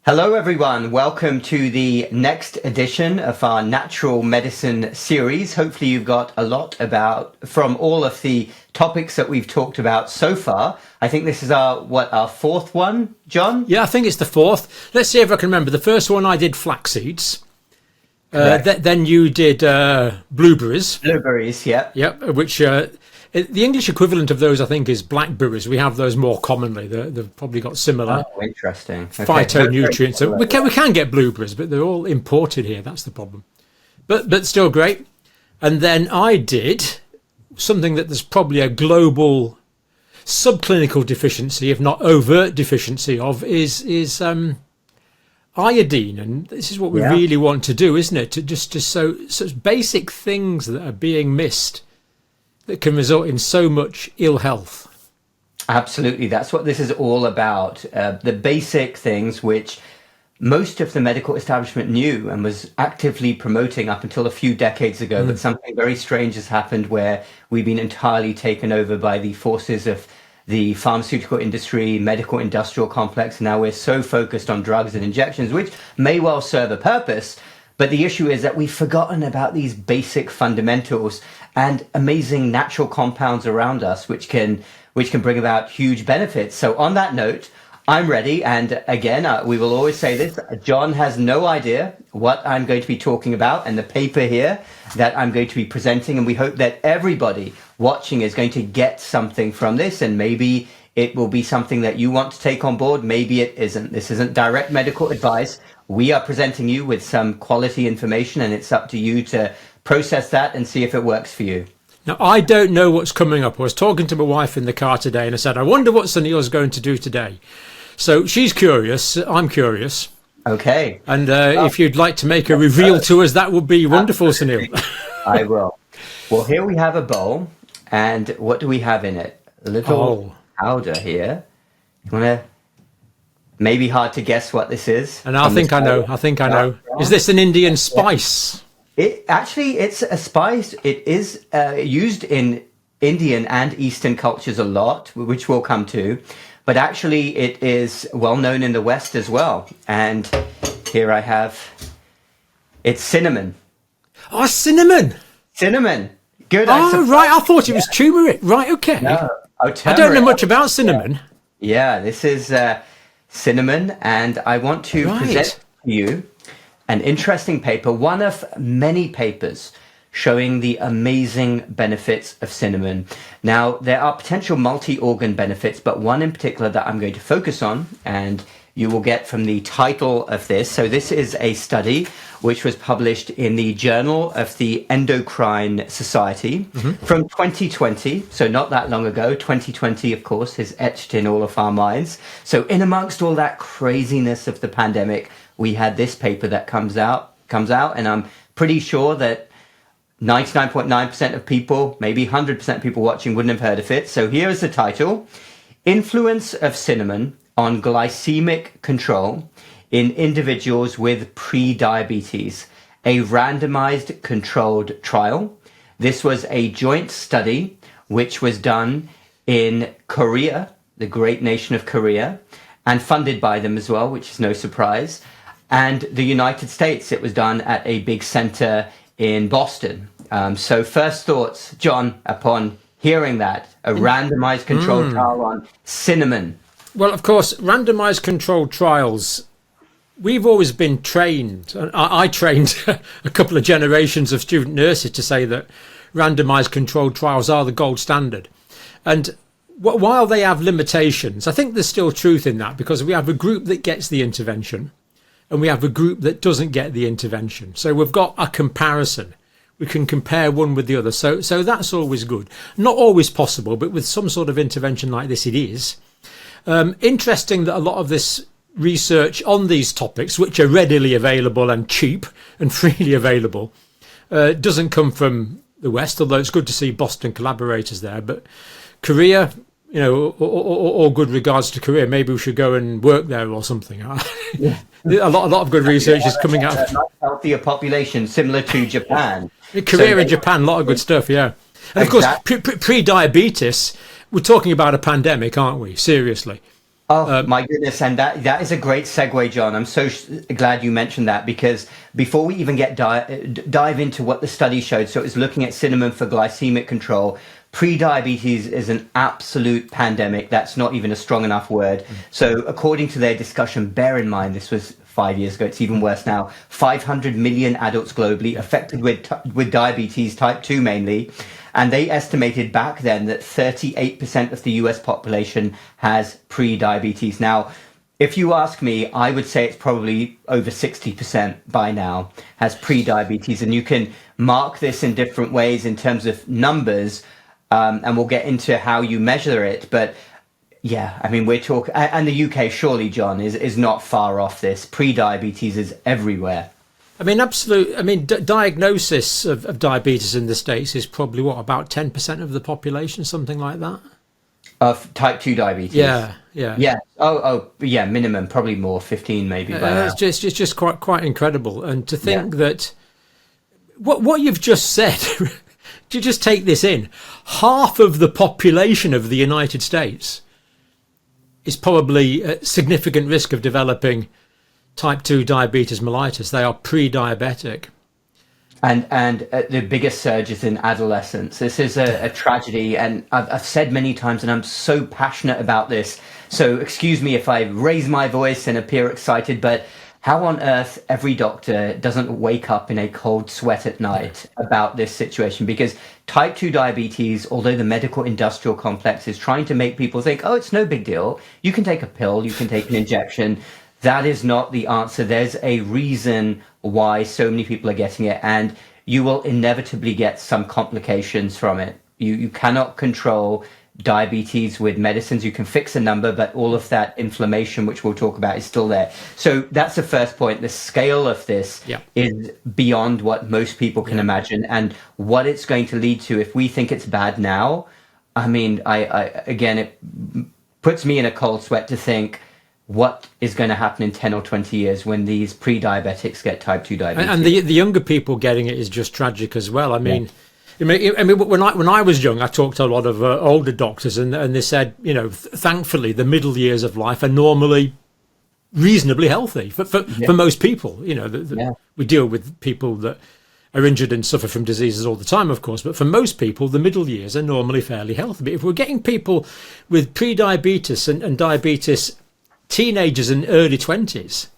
Hello, everyone. Welcome to the next edition of our natural medicine series. Hopefully you've got a lot from all of the topics that we've talked about so far. I think this is our fourth one, John? Yeah, I think it's the fourth. Let's see if I can remember. The first one I did flax seeds. Then you did blueberries. Blueberries, yeah. Yep, which the English equivalent of those, I think, is blackberries. We have those more commonly. They've probably got similar interesting. phytonutrients. So we can get blueberries, but they're all imported here. That's the problem. But still great. And then I did something that there's probably a global subclinical deficiency, if not overt deficiency of, is iodine. And this is what we really want to do, isn't it? To just such basic things that are being missed that can result in so much ill health. Absolutely. That's what this is all about. The basic things which most of the medical establishment knew and was actively promoting up until a few decades ago. But something very strange has happened where we've been entirely taken over by the forces of the pharmaceutical industry, medical industrial complex. Now we're so focused on drugs and injections, which may well serve a purpose. But the issue is that we've forgotten about these basic fundamentals and amazing natural compounds around us, which can bring about huge benefits. So on that note, I'm ready. And again, we will always say this, John has no idea what I'm going to be talking about and the paper here that I'm going to be presenting. And we hope that everybody watching is going to get something from this. And maybe it will be something that you want to take on board. Maybe it isn't. This isn't direct medical advice. We are presenting you with some quality information, and it's up to you to process that and see if it works for you. Now, I don't know what's coming up. I was talking to my wife in the car today, and I said, I wonder what Suneel's going to do today. So she's curious. I'm curious. Okay. And if you'd like to make a reveal to us, that would be wonderful, Suneel. I will. Well, here we have a bowl, and what do we have in it? A little powder here. You want to... Maybe hard to guess what this is. And I think I know. Is this an Indian spice? It's a spice. It is used in Indian and Eastern cultures a lot, which we'll come to. But actually, it is well known in the West as well. And here I have, it's cinnamon. Oh, cinnamon. Cinnamon. Good. Oh, right. I thought it was turmeric. Right. Okay. No. Oh, I don't know much about cinnamon. Yeah, this is cinnamon. And I want to present to you an interesting paper, one of many papers showing the amazing benefits of cinnamon. Now, there are potential multi-organ benefits, but one in particular that I'm going to focus on, and you will get from the title of this. So this is a study which was published in the Journal of the Endocrine Society from 2020. So not that long ago. 2020, of course, is etched in all of our minds. So in amongst all that craziness of the pandemic, we had this paper that comes out, and I'm pretty sure that 99.9% of people, maybe 100% of people watching wouldn't have heard of it. So here is the title: Influence of Cinnamon on Glycemic Control in Individuals with Prediabetes, a randomized controlled trial. This was a joint study which was done in Korea, the great nation of Korea, and funded by them as well, which is no surprise. And the United States, it was done at a big center in Boston. So first thoughts, John, upon hearing that, a randomized controlled trial on cinnamon. Well, of course, randomized controlled trials, we've always been trained. I trained a couple of generations of student nurses to say that randomized controlled trials are the gold standard. And while they have limitations, I think there's still truth in that, because we have a group that gets the intervention and we have a group that doesn't get the intervention. So we've got a comparison. We can compare one with the other. So that's always good. Not always possible, but with some sort of intervention like this, it is. Interesting that a lot of this research on these topics, which are readily available and cheap and freely available, doesn't come from the West, although it's good to see Boston collaborators there. But Korea, you know, all good regards to Korea. Maybe we should go and work there or something. Yeah. A lot of good research is coming out. A much healthier population, similar to Japan. Korea and Japan, a lot of good stuff, yeah. And of course, pre-diabetes, we're talking about a pandemic, aren't we? Seriously. Oh my goodness, and that is a great segue, John. I'm so glad you mentioned that, because before we even get dive into what the study showed, so it was looking at cinnamon for glycemic control. Prediabetes is an absolute pandemic. That's not even a strong enough word. So according to their discussion, bear in mind this was 5 years ago. It's even worse now. 500 million adults globally affected with diabetes type 2 mainly. And they estimated back then that 38% of the US population has pre-diabetes. Now, if you ask me, I would say it's probably over 60% by now has pre-diabetes. And you can mark this in different ways in terms of numbers, and we'll get into how you measure it. But yeah, I mean, we're talking, and the UK, surely, John, is not far off this. Pre-diabetes is everywhere. I mean, diagnosis of diabetes in the States is probably, what, about 10% of the population, something like that? Of type 2 diabetes? Yeah. Yeah, minimum, probably more, 15 maybe. It's just quite incredible. And to think that what you've just said, to just take this in, half of the population of the United States is probably at significant risk of developing type 2 diabetes mellitus. They are pre-diabetic. And the biggest surge is in adolescence. This is a tragedy, and I've said many times, and I'm so passionate about this, so excuse me if I raise my voice and appear excited, but how on earth every doctor doesn't wake up in a cold sweat at night about this situation? Because type 2 diabetes, although the medical industrial complex is trying to make people think, oh, it's no big deal, you can take a pill, you can take an injection, that is not the answer. There's a reason why so many people are getting it, and you will inevitably get some complications from it. You cannot control diabetes with medicines. You can fix a number, but all of that inflammation, which we'll talk about, is still there. So that's the first point. The scale of this is beyond what most people can imagine, and what it's going to lead to if we think it's bad now. I mean, I again, it puts me in a cold sweat to think what is going to happen in 10 or 20 years when these pre-diabetics get type 2 diabetes. And the younger people getting it is just tragic as well. I mean, when I was young, I talked to a lot of older doctors, and they said, thankfully, the middle years of life are normally reasonably healthy for most people. We deal with people that are injured and suffer from diseases all the time, of course, but for most people, the middle years are normally fairly healthy. But if we're getting people with pre-diabetes and diabetes, teenagers in early 20s,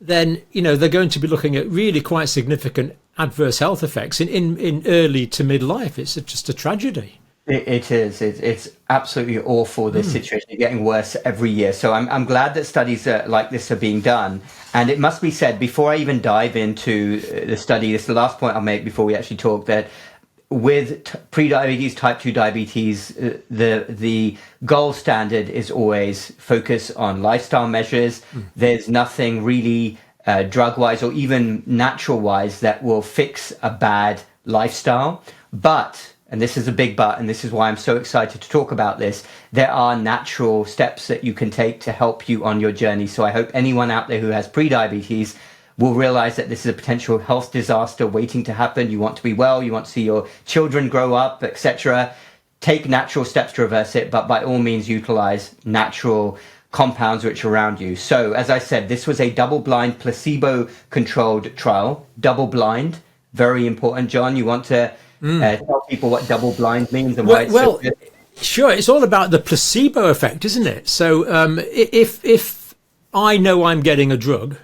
then they're going to be looking at really quite significant adverse health effects in early to midlife. It's just a tragedy. It is. It's absolutely awful. This situation is getting worse every year. So I'm glad that studies like this are being done. And it must be said, before I even dive into the study, this is the last point I'll make before we actually talk, that with pre-diabetes, type 2 diabetes, the gold standard is always focus on lifestyle measures. There's nothing really drug-wise or even natural-wise that will fix a bad lifestyle. But, and this is a big but, and this is why I'm so excited to talk about this, there are natural steps that you can take to help you on your journey. So I hope anyone out there who has pre-diabetes will realize that this is a potential health disaster waiting to happen. You want to be well, you want to see your children grow up, etc. Take natural steps to reverse it, but by all means utilize natural compounds which are around you. So, as I said, this was a double-blind, placebo-controlled trial. Double-blind, very important. John, you want to tell people what double-blind means and why it's so good? Sure. It's all about the placebo effect, isn't it? So, if I know I'm getting a drug,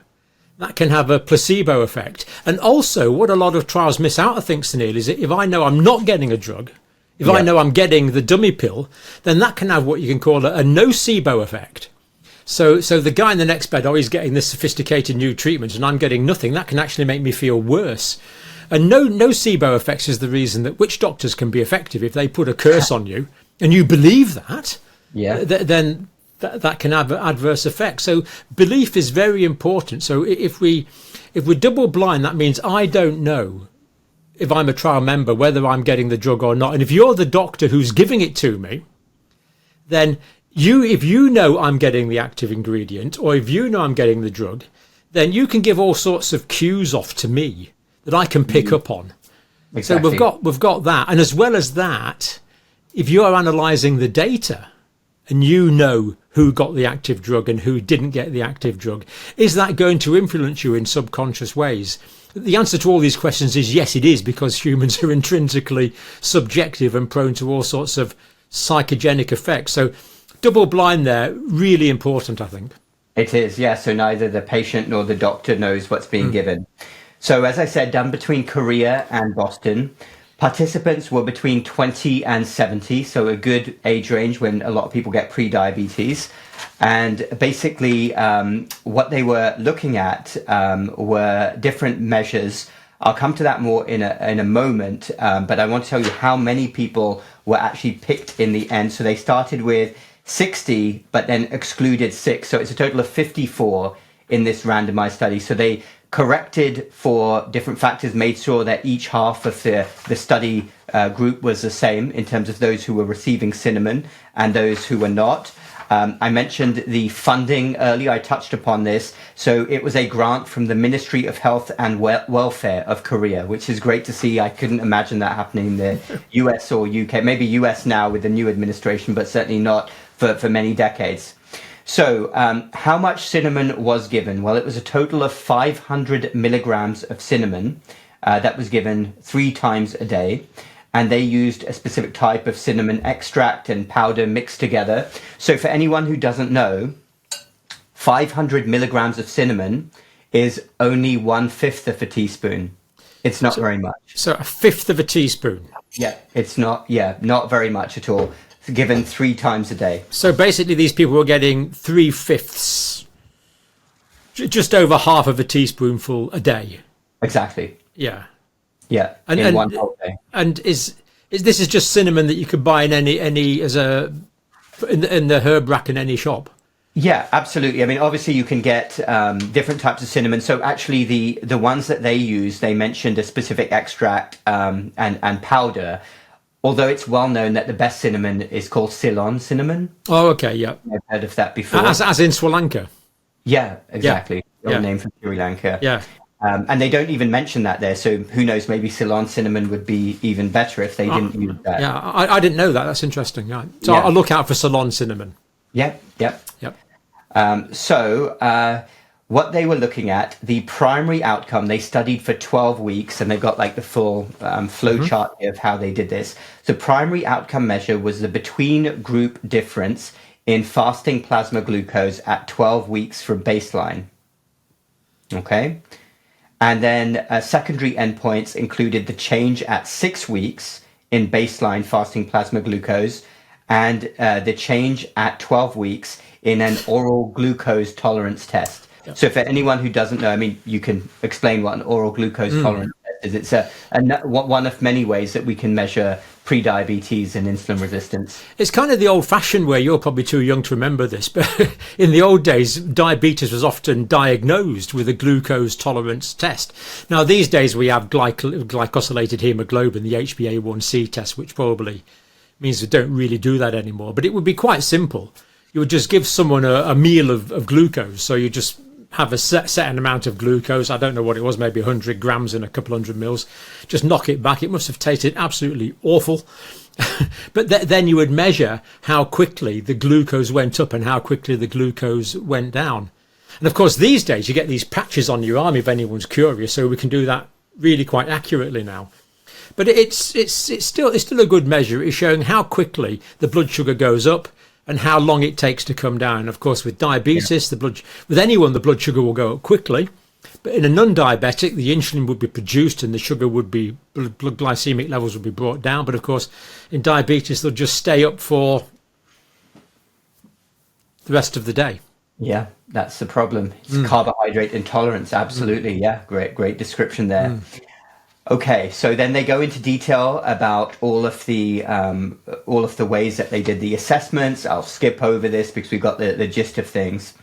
that can have a placebo effect. And also, what a lot of trials miss out, I think, Suneel, is if I know I'm not getting a drug, if I know I'm getting the dummy pill, then that can have what you can call a nocebo effect. So the guy in the next bed, he's getting this sophisticated new treatment and I'm getting nothing. That can actually make me feel worse. And nocebo effects is the reason that witch doctors can be effective. If they put a curse on you and you believe that, then that can have adverse effects. So belief is very important. So if we're double blind, that means I don't know if I'm a trial member whether I'm getting the drug or not. And if you're the doctor who's giving it to me, then if you know I'm getting the active ingredient, or if you know I'm getting the drug, then you can give all sorts of cues off to me that I can pick up on. Exactly. So we've got that. And as well as that, if you're analysing the data and you know who got the active drug and who didn't get the active drug, is that going to influence you in subconscious ways? The answer to all these questions is yes, it is, because humans are intrinsically subjective and prone to all sorts of psychogenic effects. So double blind there, really important, I think. It is, yeah. So neither the patient nor the doctor knows what's being given. So as I said, done between Korea and Boston. Participants were between 20 and 70, so a good age range when a lot of people get prediabetes. And basically, what they were looking at were different measures. I'll come to that more in a moment, but I want to tell you how many people were actually picked in the end. So they started with 60, but then excluded 6. So it's a total of 54 in this randomized study. So they corrected for different factors, made sure that each half of the study group was the same in terms of those who were receiving cinnamon and those who were not. I mentioned the funding earlier. I touched upon this. So it was a grant from the Ministry of Health and Welfare of Korea, which is great to see. I couldn't imagine that happening in the US or UK, maybe US now with the new administration, but certainly not for many decades. So how much cinnamon was given? Well, it was a total of 500 milligrams of cinnamon that was given 3 times a day. And they used a specific type of cinnamon extract and powder mixed together. So for anyone who doesn't know, 500 milligrams of cinnamon is only 1/5 of a teaspoon. It's not very much. So a fifth of a teaspoon. Yeah, it's not very much at all. It's given 3 times a day. So basically these people were getting 3/5, just over half of a teaspoonful a day. Exactly. Yeah. Yeah, in one whole day. And is this is just cinnamon that you could buy in any in the herb rack in any shop? Yeah, absolutely. I mean, obviously you can get different types of cinnamon. So actually the ones that they use, they mentioned a specific extract and powder. Although it's well known that the best cinnamon is called Ceylon cinnamon. Oh, okay, yeah. I've heard of that before. As in Sri Lanka. Yeah, exactly. Yeah. The old name for Sri Lanka. Yeah. And they don't even mention that there. So who knows, maybe Ceylon cinnamon would be even better if they didn't use that. Yeah, I didn't know that. That's interesting. Yeah. So I'll look out for Ceylon cinnamon. Yep. Yep. So what they were looking at, the primary outcome, they studied for 12 weeks, and they've got like the full flow chart of how they did this. The primary outcome measure was the between group difference in fasting plasma glucose at 12 weeks from baseline. Okay. And then secondary endpoints included the change at 6 weeks in baseline fasting plasma glucose and the change at 12 weeks in an oral glucose tolerance test. Yep. So for anyone who doesn't know, I mean, you can explain what an oral glucose tolerance test is. It's one of many ways that we can measure prediabetes and insulin resistance. It's kind of the old-fashioned way. You're probably too young to remember this, but in the old days, diabetes was often diagnosed with a glucose tolerance test. Now, these days, we have glycosylated hemoglobin, the HbA1c test, which probably means we don't really do that anymore. But it would be quite simple. You would just give someone a meal of glucose. So you just have a set amount of glucose. I don't know what it was, maybe 100 grams in a couple hundred mils. Just knock it back. It must have tasted absolutely awful. But then you would measure how quickly the glucose went up and how quickly the glucose went down. And of course, these days you get these patches on your arm if anyone's curious. So we can do that really quite accurately now. But it's still a good measure. It's showing how quickly the blood sugar goes up and how long it takes to come down. Of course, with diabetes, with anyone, the blood sugar will go up quickly. But in a non-diabetic, the insulin would be produced and the sugar would be, blood glycemic levels would be brought down. But of course, in diabetes, they'll just stay up for the rest of the day. Yeah, that's the problem. It's carbohydrate intolerance. Absolutely. Yeah, great description there. Okay, so then they go into detail about all of the ways that they did the assessments. I'll skip over this because we've got the gist of things.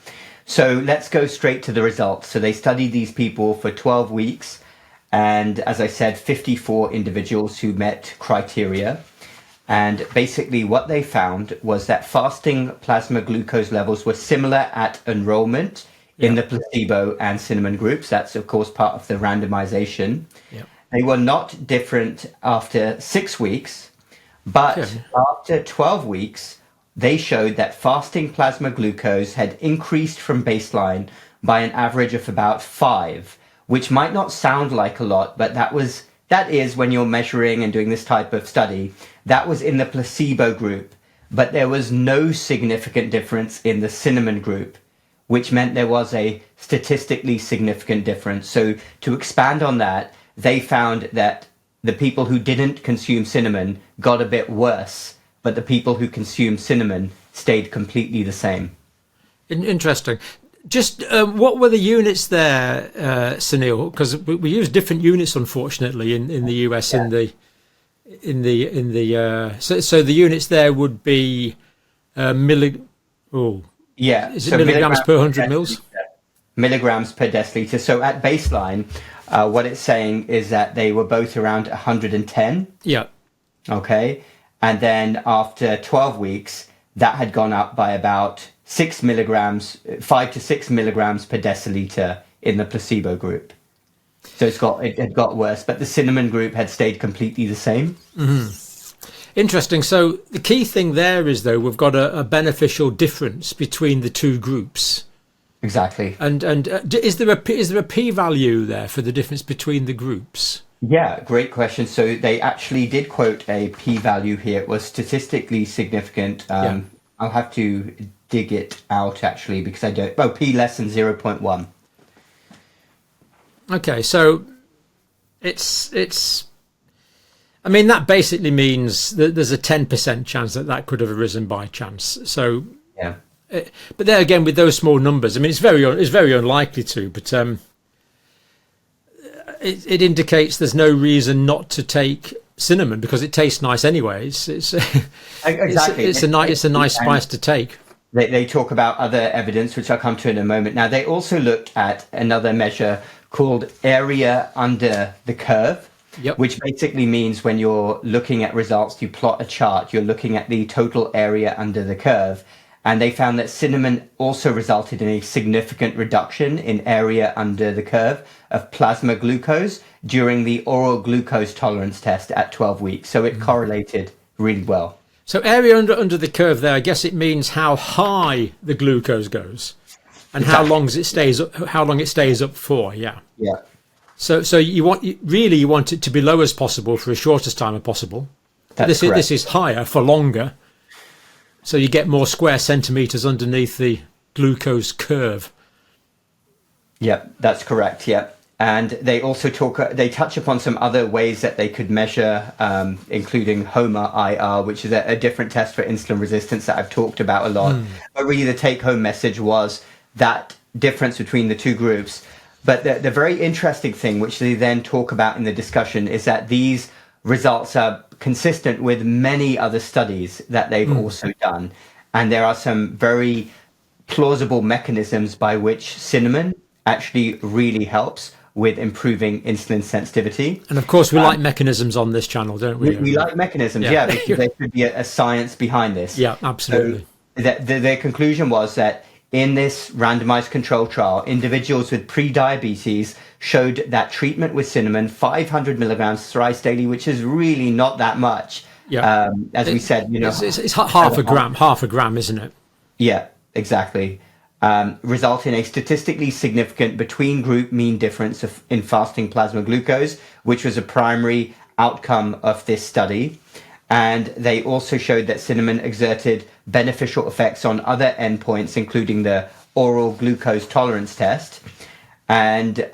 So let's go straight to the results. So they studied these people for 12 weeks, and as I said, 54 individuals who met criteria. And basically what they found was that fasting plasma glucose levels were similar at enrollment in the placebo and cinnamon groups. That's, of course, part of the randomization. Yep. They were not different after 6 weeks, but after 12 weeks, they showed that fasting plasma glucose had increased from baseline by an average of about 5, which might not sound like a lot, but that is when you're measuring and doing this type of study, that was in the placebo group, but there was no significant difference in the cinnamon group, which meant there was a statistically significant difference. So to expand on that, they found that the people who didn't consume cinnamon got a bit worse, but the people who consumed cinnamon stayed completely the same. Interesting. Just what were the units there, Suneel? Because we use different units, unfortunately, in the US. Yeah. So the units there would be is it milligrams per 100 mils? Milligrams per deciliter. So at baseline, what it's saying is that they were both around 110. Yeah. Okay. And then after 12 weeks, that had gone up by about 5 to 6 milligrams per deciliter in the placebo group. So it had got worse, but the cinnamon group had stayed completely the same. Mm-hmm. Interesting. So the key thing there is, though, we've got a beneficial difference between the two groups. Exactly. And is there a p-value there for the difference between the groups? Yeah, great question. So they actually did quote a p-value here. It was statistically significant. I'll have to dig it out actually because I don't. Oh, p less than 0.1. Okay, so it's. I mean, that basically means that there's a 10% chance that could have arisen by chance. So yeah. But there again, with those small numbers, I mean, it's very unlikely to. But it indicates there's no reason not to take cinnamon because it tastes nice anyways. Exactly. It's a nice spice to take. They talk about other evidence, which I'll come to in a moment. Now, they also looked at another measure called area under the curve, which basically means when you're looking at results, you plot a chart, you're looking at the total area under the curve. And they found that cinnamon also resulted in a significant reduction in area under the curve of plasma glucose during the oral glucose tolerance test at 12 weeks. So it correlated really well. So area under the curve there, I guess it means how high the glucose goes and how long it stays up for. Yeah. Yeah. So you want it to be low as possible for as short as time as possible. That's correct. This is higher for longer. So you get more square centimeters underneath the glucose curve. Yeah, that's correct. Yeah. And they also touch upon some other ways that they could measure, including HOMA-IR, which is a different test for insulin resistance that I've talked about a lot. But really the take-home message was that difference between the two groups. But the very interesting thing, which they then talk about in the discussion, is that these results are consistent with many other studies that they've also done. And there are some very plausible mechanisms by which cinnamon actually really helps with improving insulin sensitivity. And of course, we like mechanisms on this channel, don't we? We like mechanisms, because there could be a science behind this. Yeah, absolutely. So their conclusion was that in this randomized control trial, individuals with prediabetes showed that treatment with cinnamon, 500 milligrams thrice daily, which is really not that much. Yeah. As we said, it's half a gram, isn't it? Yeah, exactly. Result in a statistically significant between group mean difference in fasting plasma glucose, which was a primary outcome of this study. And they also showed that cinnamon exerted beneficial effects on other endpoints, including the oral glucose tolerance test. And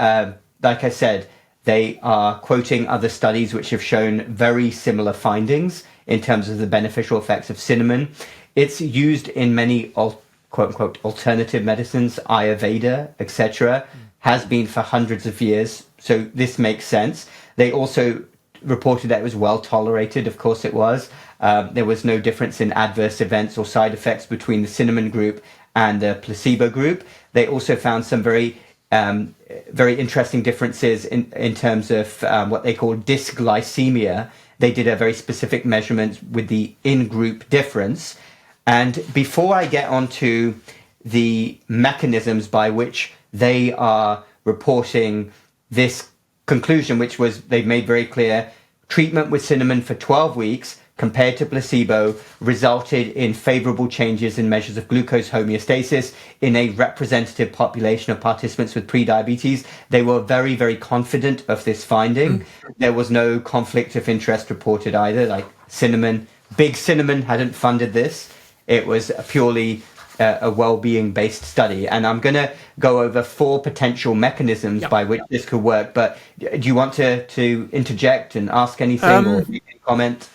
like I said, they are quoting other studies which have shown very similar findings in terms of the beneficial effects of cinnamon. It's used in many quote-unquote alternative medicines, Ayurveda, etc., has been for hundreds of years. So this makes sense. They also reported that it was well tolerated. Of course it was. There was no difference in adverse events or side effects between the cinnamon group and the placebo group. They also found some very interesting differences in terms of what they call dysglycemia. They did a very specific measurement with the in-group difference. And before I get onto the mechanisms by which they are reporting this conclusion, which was they've made very clear, treatment with cinnamon for 12 weeks compared to placebo resulted in favorable changes in measures of glucose homeostasis in a representative population of participants with prediabetes. They were very, very confident of this finding. There was no conflict of interest reported either, like Big Cinnamon hadn't funded this. It was purely a well-being based study. And I'm going to go over 4 potential mechanisms by which this could work. But do you want to interject and ask anything or comment?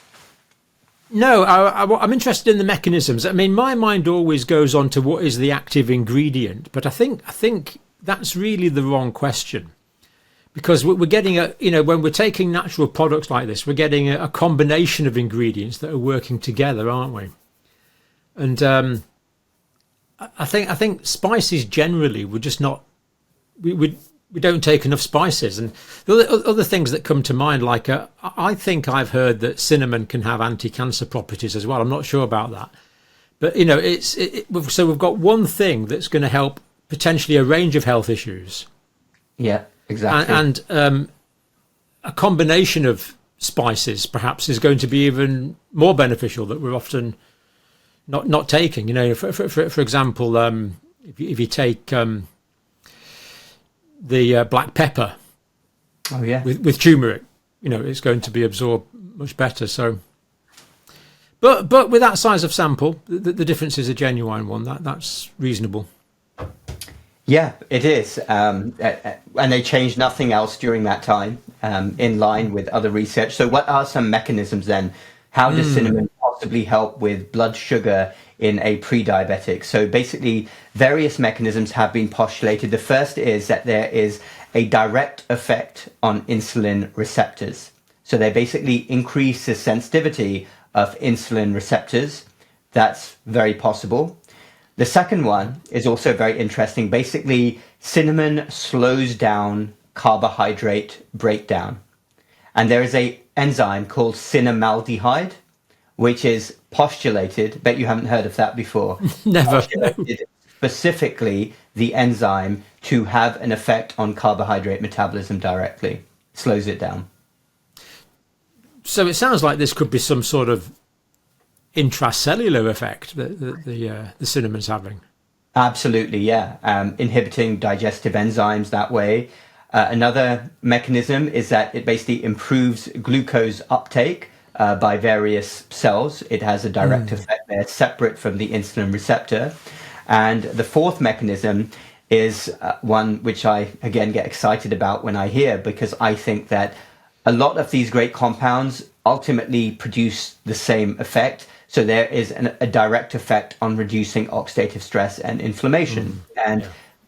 No, I'm interested in the mechanisms. I mean, my mind always goes on to what is the active ingredient, but I think that's really the wrong question, because we're getting when we're taking natural products like this, we're getting a combination of ingredients that are working together, aren't we? And I think spices generally, we're just not we don't take enough spices. And the other things that come to mind, like I think I've heard that cinnamon can have anti-cancer properties as well. I'm not sure about that, but so we've got one thing that's going to help potentially a range of health issues. Yeah, exactly. And a combination of spices perhaps is going to be even more beneficial that we're often not taking. For example, if you take the black pepper, with turmeric, it's going to be absorbed much better. So, but with that size of sample, the difference is a genuine one. That's reasonable. Yeah, it is, and they changed nothing else during that time, in line with other research. So, what are some mechanisms then? How does cinnamon possibly help with blood sugar in a pre-diabetic? So basically, various mechanisms have been postulated. The first is that there is a direct effect on insulin receptors. So they basically increase the sensitivity of insulin receptors. That's very possible. The second one is also very interesting. Basically, cinnamon slows down carbohydrate breakdown. And there is an enzyme called cinnamaldehyde, which is postulated, bet you haven't heard of that before. Never. Specifically, the enzyme to have an effect on carbohydrate metabolism directly. Slows it down. So it sounds like this could be some sort of intracellular effect that the cinnamon's having. Absolutely, yeah. Inhibiting digestive enzymes that way. Another mechanism is that it basically improves glucose uptake by various cells. It has a direct effect there, separate from the insulin receptor. And the fourth mechanism is one which I, again, get excited about when I hear, because I think that a lot of these great compounds ultimately produce the same effect. So there is a direct effect on reducing oxidative stress and inflammation.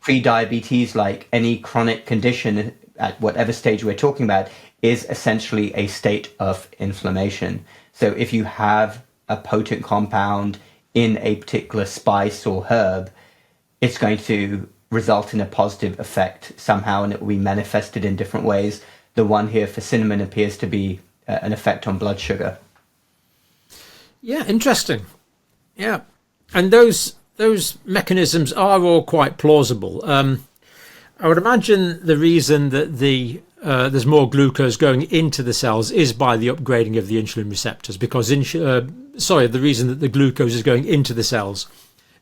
Prediabetes, like any chronic condition at whatever stage we're talking about, is essentially a state of inflammation. So if you have a potent compound in a particular spice or herb, it's going to result in a positive effect somehow, and it will be manifested in different ways. The one here for cinnamon appears to be an effect on blood sugar. Yeah, interesting. Yeah, and those mechanisms are all quite plausible. I would imagine the reason that there's more glucose going into the cells is by the upgrading of the insulin receptors, because the reason that the glucose is going into the cells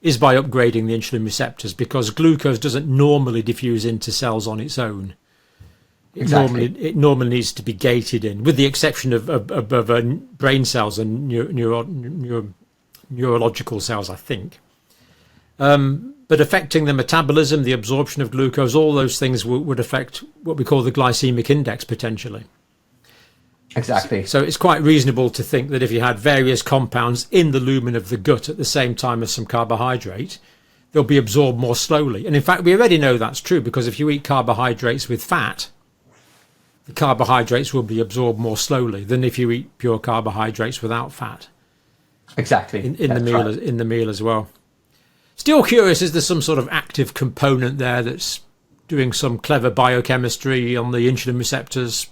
is by upgrading the insulin receptors, because glucose doesn't normally diffuse into cells on its own. It normally needs to be gated in, with the exception of brain cells and neurological cells, I think. But affecting the metabolism, the absorption of glucose, all those things would affect what we call the glycemic index potentially. Exactly. So it's quite reasonable to think that if you had various compounds in the lumen of the gut at the same time as some carbohydrate, they'll be absorbed more slowly. And in fact, we already know that's true, because if you eat carbohydrates with fat, the carbohydrates will be absorbed more slowly than if you eat pure carbohydrates without fat. Exactly. In the meal as well. Still curious, is there some sort of active component there that's doing some clever biochemistry on the insulin receptors?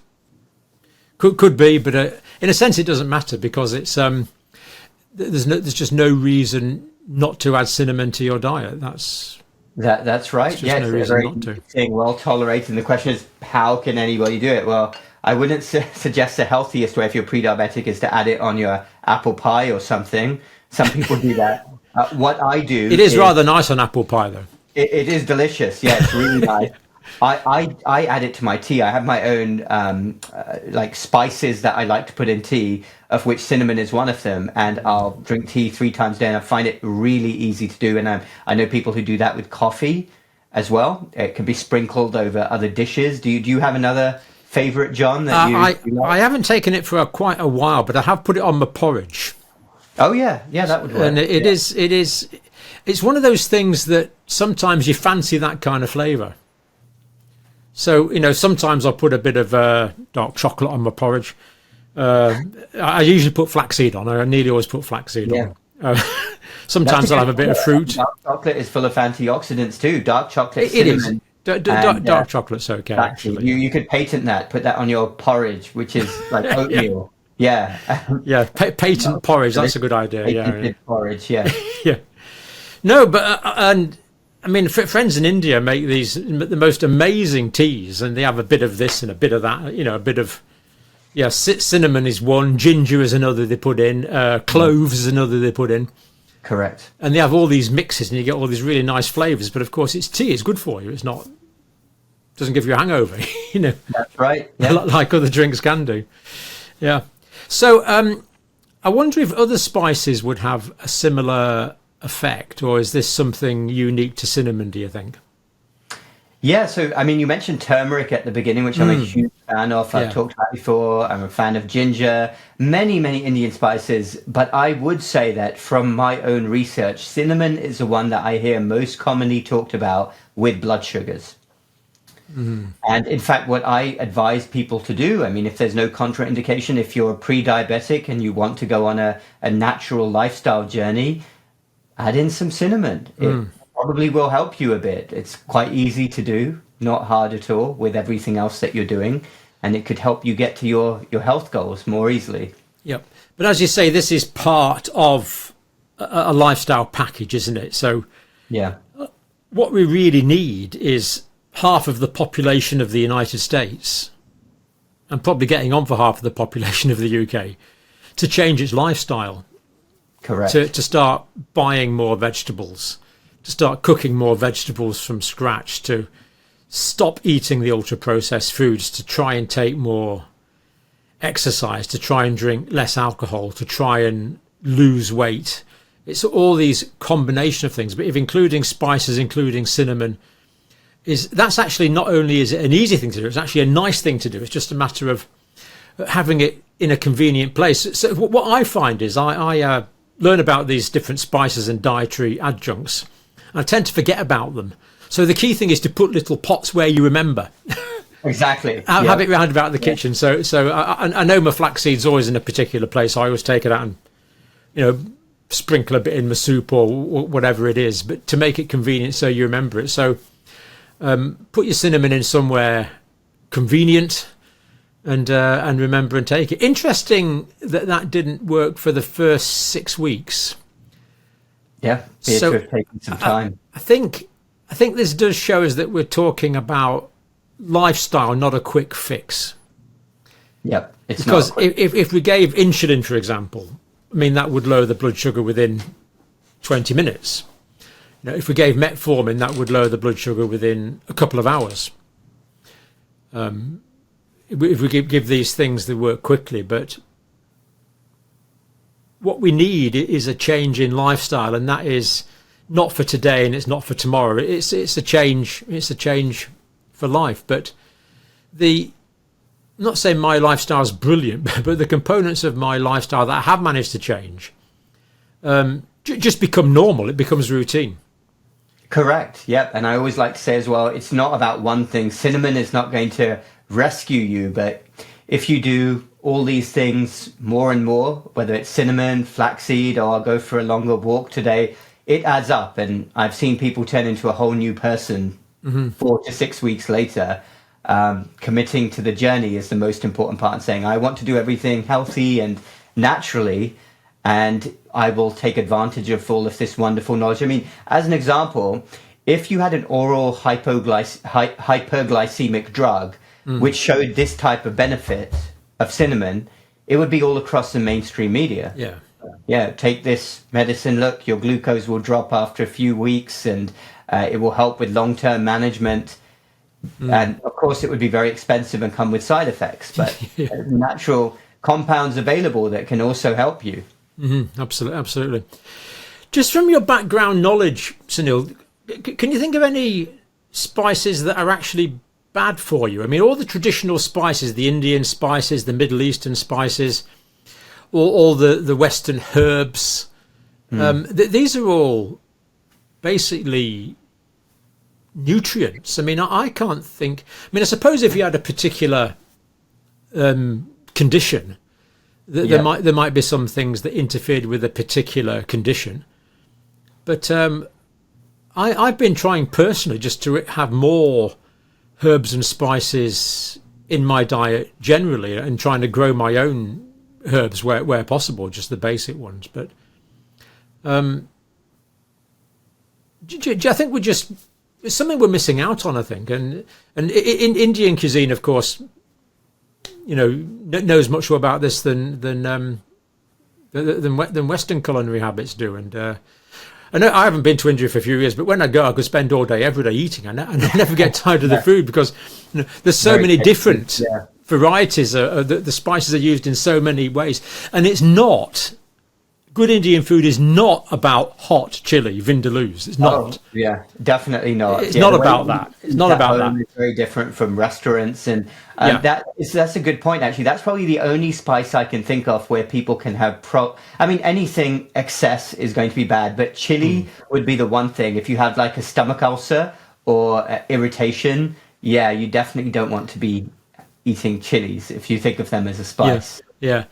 Could be, but in a sense it doesn't matter, because it's there's just no reason not to add cinnamon to your diet. That's right. Yeah, no it's very not to. well tolerated. And the question is, how can anybody do it? Well, I wouldn't suggest the healthiest way if you're pre-diabetic is to add it on your apple pie or something. Some people do that. What I do, it is rather nice on apple pie, though. It is delicious. Yeah, it's really nice. I add it to my tea. I have my own like spices that I like to put in tea, of which cinnamon is one of them. And I'll drink tea 3 times a day, and I find it really easy to do. And I know people who do that with coffee as well. It can be sprinkled over other dishes. Do you have another favorite, John? That you like? I haven't taken it for quite a while, but I have put it on my porridge. Oh yeah, that would work. And it is. It's one of those things that sometimes you fancy that kind of flavour. So, sometimes I'll put a bit of dark chocolate on my porridge. I usually put flaxseed on. I nearly always put flaxseed on. Sometimes I'll have a bit of fruit. Dark chocolate is full of antioxidants too. Dark chocolate, it cinnamon. Is. Dark chocolate's okay, actually. You could patent that. Put that on your porridge, which is like oatmeal. Yeah. Patent porridge. That's a good idea. Patented porridge. Yeah. Yeah. No, but and I mean, friends in India make the most amazing teas, and they have a bit of this and a bit of that. A bit of cinnamon is one, ginger is another they put in, cloves is another they put in. Correct. And they have all these mixes, and you get all these really nice flavors. But of course, it's tea. It's good for you. It's not. Doesn't give you a hangover. That's right. Yeah. Like other drinks can do. Yeah. So I wonder if other spices would have a similar effect, or is this something unique to cinnamon, do you think? Yeah, so I mean, you mentioned turmeric at the beginning, which I'm a huge fan of. I've talked about before. I'm a fan of ginger, many Indian spices, but I would say that from my own research, cinnamon is the one that I hear most commonly talked about with blood sugars. And in fact, what I advise people to do, I mean, if there's no contraindication, if you're pre-diabetic and you want to go on a natural lifestyle journey, add in some cinnamon. It probably will help you a bit. It's quite easy to do, not hard at all with everything else that you're doing. And it could help you get to your health goals more easily. Yep. But as you say, this is part of a lifestyle package, isn't it? So yeah, what we really need is half of the population of the United States, and probably getting on for half of the population of the UK, to change its lifestyle. Correct. To start buying more vegetables, to start cooking more vegetables from scratch, to stop eating the ultra-processed foods, to try and take more exercise, to try and drink less alcohol, to try and lose weight. It's all these combination of things, but if including spices, including cinnamon, that's actually not only is it an easy thing to do, it's actually a nice thing to do. It's just a matter of having it in a convenient place. So what I find is I learn about these different spices and dietary adjuncts, and I tend to forget about them. So the key thing is to put little pots where you remember. Exactly. Have it round about the kitchen. So I know my flaxseed's always in a particular place. I always take it out and sprinkle a bit in my soup or whatever it is, but to make it convenient so you remember it. So put your cinnamon in somewhere convenient, and remember and take it. Interesting that didn't work for the first 6 weeks. Yeah, so have taken some time. I think this does show us that we're talking about lifestyle, not a quick fix. Yep, it's because not if we gave insulin, for example, I mean that would lower the blood sugar within 20 minutes. If we gave metformin, that would lower the blood sugar within a couple of hours. If we give these things, they work quickly. But what we need is a change in lifestyle, and that is not for today and it's not for tomorrow. It's a change. It's a change for life. But I'm not saying my lifestyle is brilliant, but the components of my lifestyle that I have managed to change just become normal. It becomes routine. Correct. Yep. And I always like to say as well, it's not about one thing. Cinnamon is not going to rescue you, but if you do all these things more and more, whether it's cinnamon, flaxseed, or I'll go for a longer walk today, it adds up. And I've seen people turn into a whole new person 4 to 6 weeks later. Committing to the journey is the most important part, and saying, I want to do everything healthy and naturally, and I will take advantage of all of this wonderful knowledge. I mean, as an example, if you had an oral hyperglycemic drug which showed this type of benefit of cinnamon, it would be all across the mainstream media. Yeah. Yeah, take this medicine, look, your glucose will drop after a few weeks, and it will help with long-term management. And of course, it would be very expensive and come with side effects, but natural compounds available that can also help you. Absolutely, absolutely. Just from your background knowledge, Suneel, can you think of any spices that are actually bad for you? I mean, all the traditional spices, the Indian spices, the Middle Eastern spices, all the Western herbs, these are all basically nutrients. I mean, I can't think. I mean, I suppose if you had a particular condition, there might be some things that interfered with a particular condition. But I've been trying personally just to have more herbs and spices in my diet generally, and trying to grow my own herbs where possible, just the basic ones. But I think it's something we're missing out on, I think. And in Indian cuisine, of course, knows much more about this than Western culinary habits do. And I know I haven't been to India for a few years, but when I go, I could spend all day, every day eating. I never get tired of the food, because there's so many different varieties. The spices are used in so many ways, and it's not. Good Indian food is not about hot chili vindaloos. It's not. Oh, yeah, definitely not. It's not about that. It's not about that. It's very different from restaurants, and that's a good point. Actually, that's probably the only spice I can think of where people can have I mean, anything excess is going to be bad, but chili would be the one thing. If you have like a stomach ulcer or irritation, you definitely don't want to be eating chilies if you think of them as a spice. Yeah.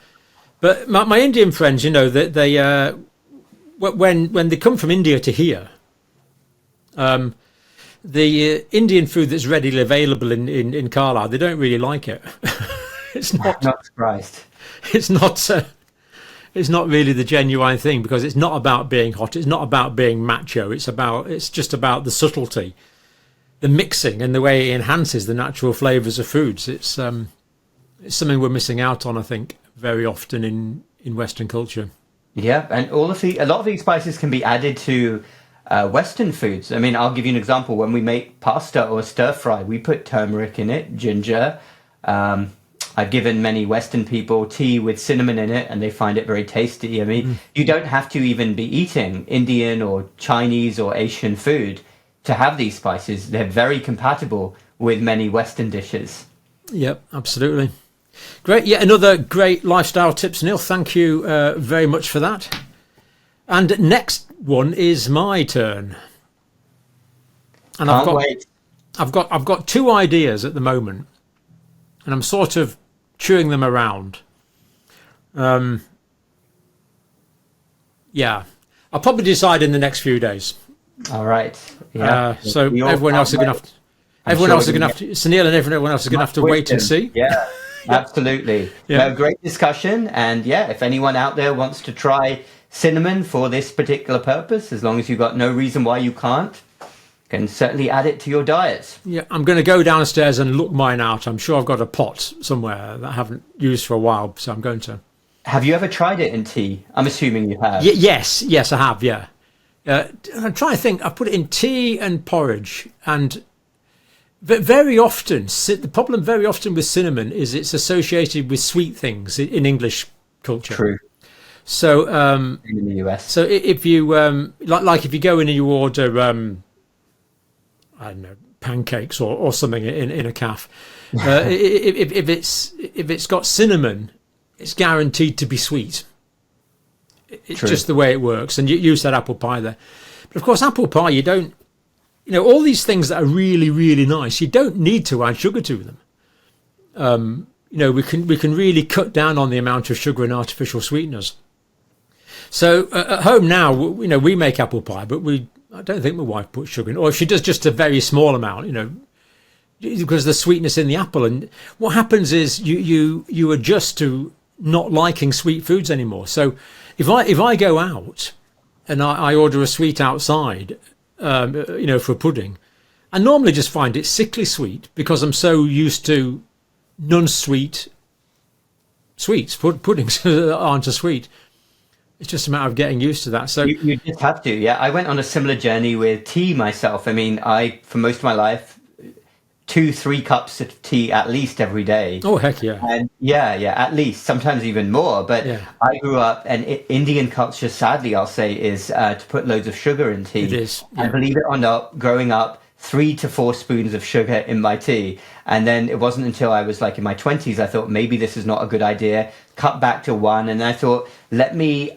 But my Indian friends, that they when they come from India to here, the Indian food that's readily available in Carlisle, they don't really like it. It's not surprised. It's not really the genuine thing, because it's not about being hot. It's not about being macho. It's just about the subtlety, the mixing, and the way it enhances the natural flavours of foods. It's something we're missing out on, I think, very often in Western culture. Yeah, and a lot of these spices can be added to Western foods. I mean, I'll give you an example. When we make pasta or stir fry, we put turmeric in it, ginger. I've given many Western people tea with cinnamon in it, and they find it very tasty. I mean, you don't have to even be eating Indian or Chinese or Asian food to have these spices. They're very compatible with many Western dishes. Yep, absolutely. Great. Yeah, another great lifestyle tip, Suneel. Thank you very much for that. And next one is my turn. And I've got two ideas at the moment, and I'm sort of chewing them around. I'll probably decide in the next few days. All right. Yeah. So everyone else is going to have to. Suneel and everyone else is going to have to wait and see. Yeah. Absolutely. No, great discussion. And if anyone out there wants to try cinnamon for this particular purpose, as long as you've got no reason why you can't, can certainly add it to your diet. Yeah, I'm going to go downstairs and look mine out. I'm sure I've got a pot somewhere that I haven't used for a while, so I'm going to. Have you ever tried it in tea? I'm assuming you have. Yes, I have, yeah. I'm trying to think. I put it in tea and porridge, and very often, the problem very often with cinnamon is it's associated with sweet things in English culture. True. So in the US. So if you like if you go in and you order I don't know, pancakes or something in a cafe, if it's got cinnamon, it's guaranteed to be sweet. It's just the way it works. And you said apple pie there, but of course apple pie, you don't. All these things that are really, really nice, you don't need to add sugar to them. We can really cut down on the amount of sugar and artificial sweeteners. So at home now, we make apple pie, but I don't think my wife puts sugar in, or if she does, just a very small amount, because the sweetness in the apple. And what happens is you adjust to not liking sweet foods anymore. So if I go out and I order a sweet outside, for a pudding, I normally just find it sickly sweet because I'm so used to non-sweet sweets. Puddings aren't a sweet. It's just a matter of getting used to that. So you just have to. Yeah, I went on a similar journey with tea myself. I mean, for most of my life, 2-3 cups of tea at least every day. oh heck yeah, And yeah, at least, sometimes even more. But Yeah. I grew up, and Indian culture, sadly, I'll say, is to put loads of sugar in tea. It is, yeah. And believe it or not, growing up, 3 to 4 spoons of sugar in my tea. And then it wasn't until I was like in my 20s, I thought maybe this is not a good idea. Cut back to 1. And I thought, let me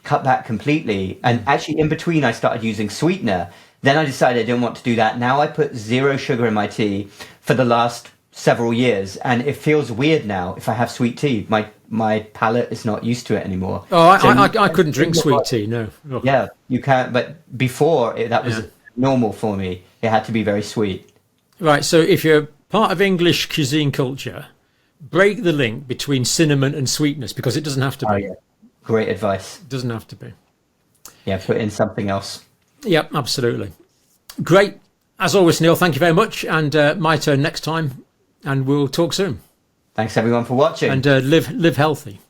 cut back completely. And actually, in between, I started using sweetener. Then I decided I didn't want to do that. Now I put 0 sugar in my tea for the last several years. And it feels weird now if I have sweet tea. My palate is not used to it anymore. Oh, So I couldn't drink sweet tea. No. Oh. yeah, you can't. But before, that was Yeah. normal for me. It had to be very sweet. Right. So if you're part of English cuisine culture, break the link between cinnamon and sweetness because it doesn't have to be. Oh, yeah. Great advice. It doesn't have to be. Yeah, put in something else. Yep, absolutely. Great. As always, Neil, thank you very much. And my turn next time. And we'll talk soon. Thanks everyone for watching. And live healthy.